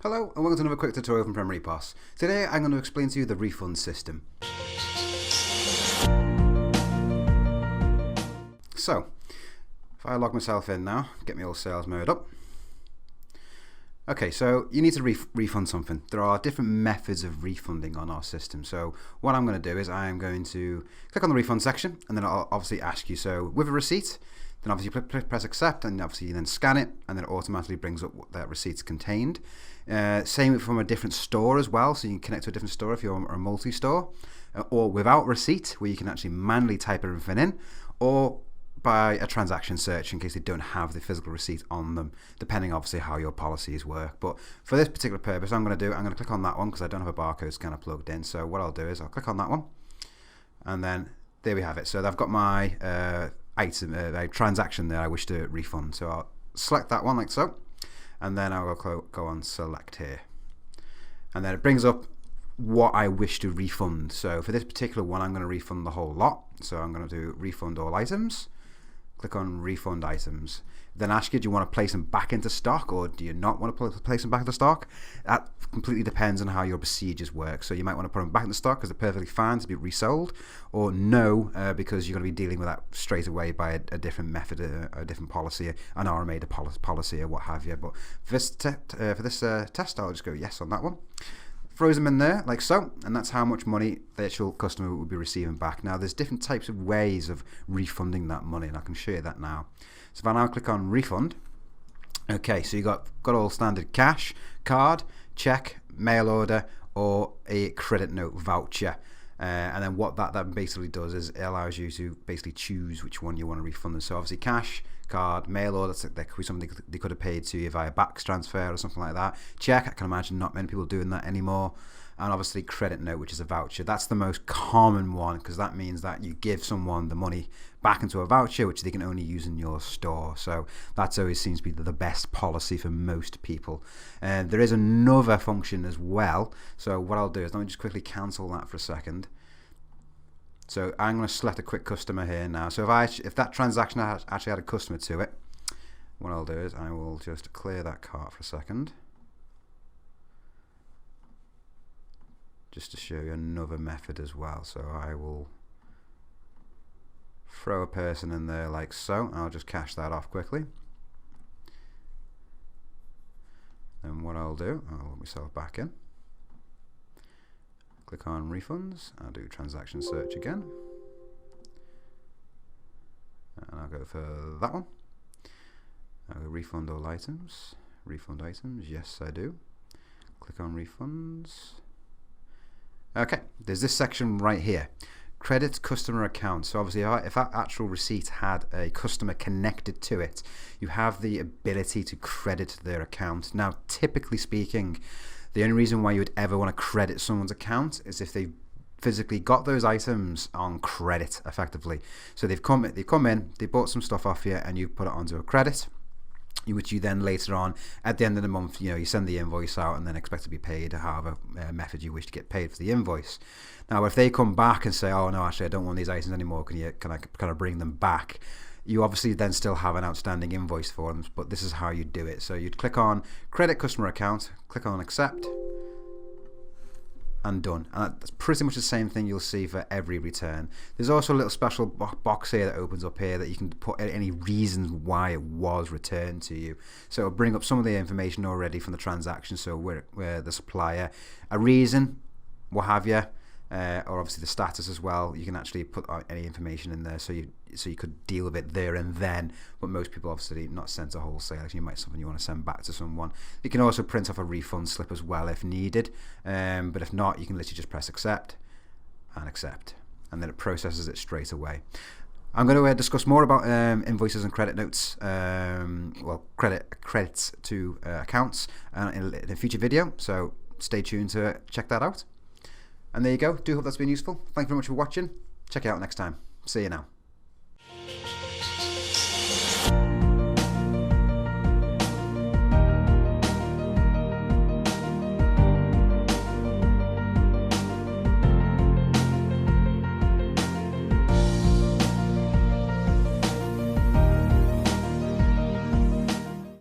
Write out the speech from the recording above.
Hello and welcome to another quick tutorial from Premier EPOS. Today I'm going to explain to you the refund system. So, if I log myself in now, get my old sales mode up. Okay, so you need to refund something. There are different methods of refunding on our system. So what I'm going to do is I'm going to click on the refund section and then I'll obviously ask you, so with a receipt, then obviously press accept and obviously you then scan it and then it automatically brings up what that receipt's contained. Same from a different store as well, so you can connect to a different store if you're a multi-store, or without receipt where you can actually manually type everything in, or by a transaction search in case they don't have the physical receipt on them, depending obviously how your policies work. But for this particular purpose, I'm going to click on that one because I don't have a barcode scanner plugged in. So what I'll do is I'll click on that one and then there we have it. So I've got my transaction there I wish to refund. So I'll select that one like so, and then I will go on select here, and then it brings up what I wish to refund. So for this particular one I'm going to refund the whole lot, so I'm going to do refund all items. Click on refund items, then ask you, do you want to place them back into stock or do you not want to place them back into stock? That completely depends on how your procedures work. So you might want to put them back into stock because they're perfectly fine to be resold, or no, because you're going to be dealing with that straight away by a different method, a different policy, an RMA policy or what have you. But for this test I'll just go yes on that one. Throws them in there like so, and that's how much money the actual customer will be receiving back. Now there's different types of ways of refunding that money, and I can show you that now. So if I now click on refund, okay, so you got all standard cash, card, check, mail order, or a credit note voucher. And then what that basically does is it allows you to basically choose which one you want to refund. So obviously cash, card, mail order, that could be something they could have paid to you via BACS transfer or something like that. Check, I can imagine not many people doing that anymore. And obviously credit note, which is a voucher. That's the most common one because that means that you give someone the money back into a voucher which they can only use in your store. So that always seems to be the best policy for most people. There is another function as well. So what I'll do is let me just quickly cancel that for a second. So I'm going to select a quick customer here now. So if that transaction actually had a customer to it, what I'll do is I will just clear that cart for a second, just to show you another method as well. So I will throw a person in there like so. I'll just cash that off quickly. Then what I'll do, I'll let myself back in. Click on refunds, I'll do transaction search again, and I'll go for that one. I'll go refund all items, yes I do. Click on refunds. Okay, there's this section right here, credit customer account. So obviously if that actual receipt had a customer connected to it, you have the ability to credit their account. Now typically speaking, the only reason why you would ever want to credit someone's account is if they've physically got those items on credit effectively. So they've come in, they bought some stuff off you and you put it onto a credit, which you then later on at the end of the month, you send the invoice out and then expect to be paid however method you wish to get paid for the invoice. Now if they come back and say, oh no, actually I don't want these items anymore, can I bring them back? You obviously then still have an outstanding invoice for them, but this is how you do it. So you'd click on credit customer account, click on accept, and done. And that's pretty much the same thing you'll see for every return. There's also a little special box here that opens up here that you can put any reasons why it was returned to you. So it'll bring up some of the information already from the transaction, so where the supplier, a reason, what have you, or obviously the status as well. You can actually put any information in there, so you could deal with it there and then. But most people obviously not send to wholesale. You might something you want to send back to someone. You can also print off a refund slip as well if needed. But if not, you can literally just press accept, and then it processes it straight away. I'm going to discuss more about invoices and credit notes, credits to accounts in a future video. So stay tuned to check that out. And there you go. Do hope that's been useful. Thank you very much for watching. Check it out next time. See you now.